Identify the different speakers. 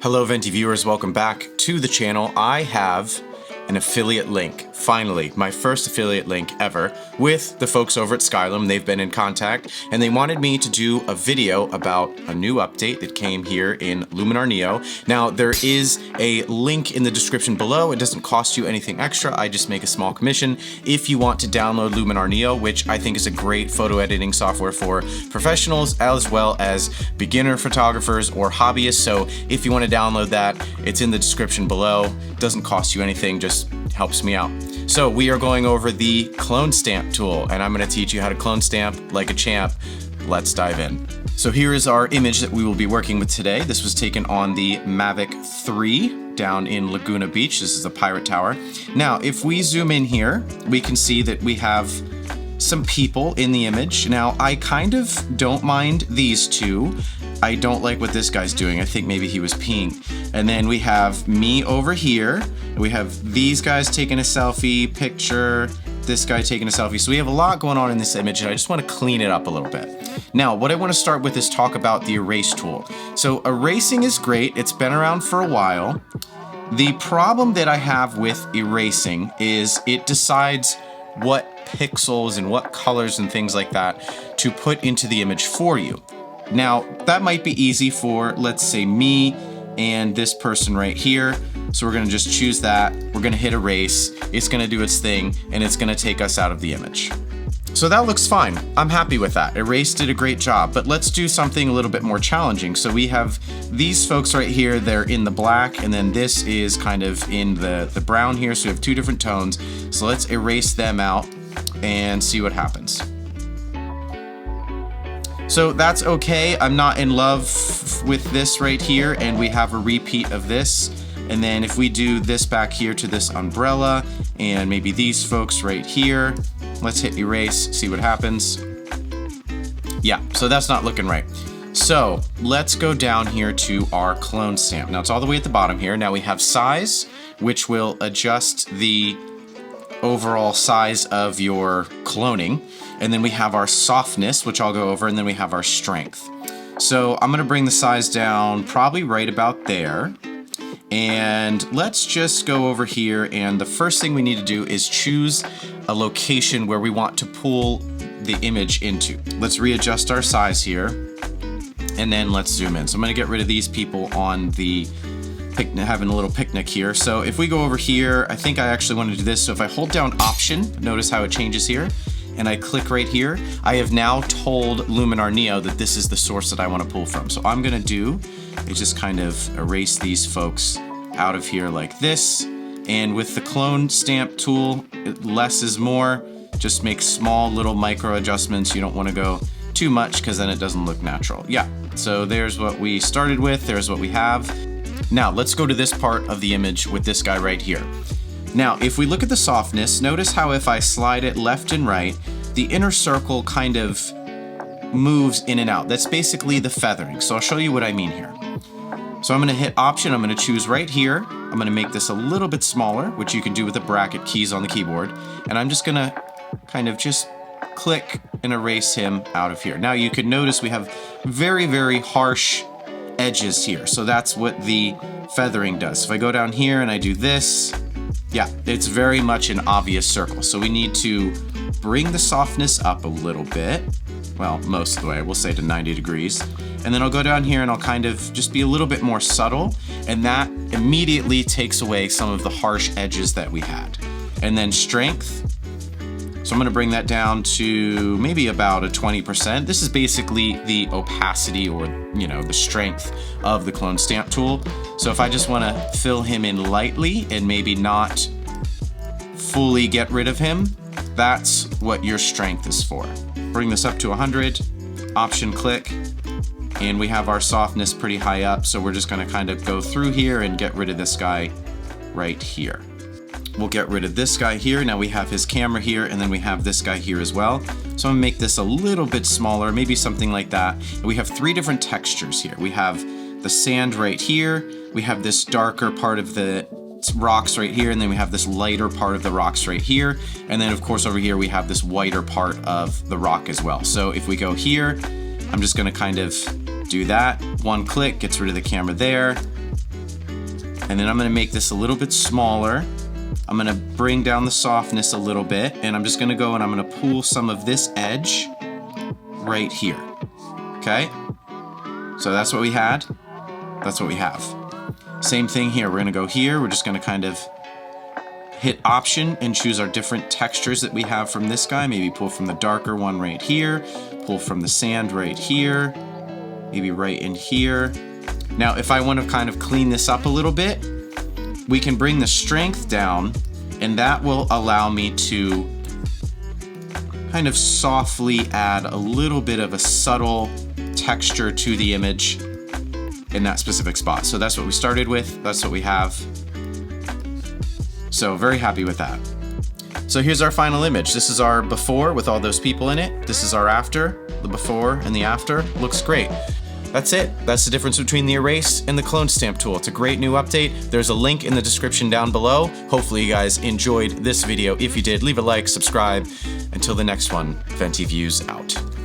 Speaker 1: Hello Venti viewers, welcome back to the channel. I have an affiliate link, finally, my first affiliate link ever with the folks over at Skylum. They've been in contact and they wanted me to do a video about a new update that came here in Luminar Neo. Now there is a link in the description below. It doesn't cost you anything extra. I just make a small commission if you want to download Luminar Neo, which I think is a great photo editing software for professionals as well as beginner photographers or hobbyists. So if you want to download that, it's in the description below. It doesn't cost you anything, just helps me out. So we are going over the clone stamp tool and I'm going to teach you how to clone stamp like a champ. Let's dive in. So here is our image that we will be working with today. This was taken on the Mavic 3 down in Laguna Beach. This is a pirate tower. Now, if we zoom in here, we can see that we have some people in the image. Now, I kind of don't mind these two. I don't like what this guy's doing. I think maybe he was peeing. And then we have me over here. We have these guys taking a selfie picture, this guy taking a selfie. So we have a lot going on in this image and I just want to clean it up a little bit. Now, what I want to start with is talk about the erase tool. So erasing is great. It's been around for a while. The problem that I have with erasing is it decides what pixels and what colors and things like that to put into the image for you. Now, that might be easy for, let's say, me and this person right here. So we're gonna just choose that. We're gonna hit erase. It's gonna do its thing and it's gonna take us out of the image. So that looks fine. I'm happy with that. Erase did a great job, but let's do something a little bit more challenging. So we have these folks right here, they're in the black, and then this is kind of in the brown here. So we have two different tones. So let's erase them out and see what happens. So that's okay. I'm not in love with this right here, and we have a repeat of this. And then if we do this back here to this umbrella and maybe these folks right here, let's hit erase, see what happens. Yeah, so that's not looking right. So let's go down here to our clone stamp. Now it's all the way at the bottom here. Now we have size, which will adjust the overall size of your cloning. And then we have our softness, which I'll go over, and then we have our strength. So I'm gonna bring the size down probably right about there. And let's just go over here, and the first thing we need to do is choose a location where we want to pull the image into. Let's readjust our size here, and then let's zoom in. So I'm gonna get rid of these people on the picnic, having a little picnic here. So if we go over here, I think I actually want to do this. So if I hold down Option, notice how it changes here, and I click right here, I have now told Luminar Neo that this is the source that I want to pull from. So I'm gonna do is just kind of erase these folks out of here like this. And with the clone stamp tool, less is more. Just make small little micro adjustments. You don't want to go too much because then it doesn't look natural. Yeah, so there's what we started with. There's what we have. Now let's go to this part of the image with this guy right here. Now, if we look at the softness, notice how if I slide it left and right, the inner circle kind of moves in and out. That's basically the feathering. So I'll show you what I mean here. So I'm gonna hit Option, I'm gonna choose right here. I'm gonna make this a little bit smaller, which you can do with the bracket keys on the keyboard. And I'm just gonna kind of just click and erase him out of here. Now you can notice we have very, very harsh edges here. So that's what the feathering does. If I go down here and I do this, yeah, it's very much an obvious circle. So we need to bring the softness up a little bit. Well, most of the way, we'll say to 90 degrees. And then I'll go down here and I'll kind of just be a little bit more subtle. And that immediately takes away some of the harsh edges that we had. And then strength. So I'm gonna bring that down to maybe about a 20%. This is basically the opacity or, you know, the strength of the clone stamp tool. So if I just wanna fill him in lightly and maybe not fully get rid of him, that's what your strength is for. Bring this up to 100, Option click, and we have our softness pretty high up. So we're just gonna kind of go through here and get rid of this guy right here. We'll get rid of this guy here. Now we have his camera here, and then we have this guy here as well. So I'm gonna make this a little bit smaller, maybe something like that. And we have three different textures here. We have the sand right here. We have this darker part of the rocks right here, and then we have this lighter part of the rocks right here. And then of course over here we have this whiter part of the rock as well. So if we go here, I'm just gonna kind of do that. One click gets rid of the camera there. And then I'm gonna make this a little bit smaller. I'm gonna bring down the softness a little bit, and I'm just gonna go and I'm gonna pull some of this edge right here, okay? So that's what we had, that's what we have. Same thing here, we're gonna go here, we're just gonna kind of hit Option and choose our different textures that we have from this guy. Maybe pull from the darker one right here, pull from the sand right here, maybe right in here. Now, if I want to kind of clean this up a little bit, we can bring the strength down, and that will allow me to kind of softly add a little bit of a subtle texture to the image in that specific spot. So that's what we started with, that's what we have. So very happy with that. So here's our final image. This is our before with all those people in it. This is our after, the before and the after. Looks great. That's it. That's the difference between the erase and the clone stamp tool. It's a great new update. There's a link in the description down below. Hopefully you guys enjoyed this video. If you did, leave a like, subscribe. Until the next one, Venti Views out.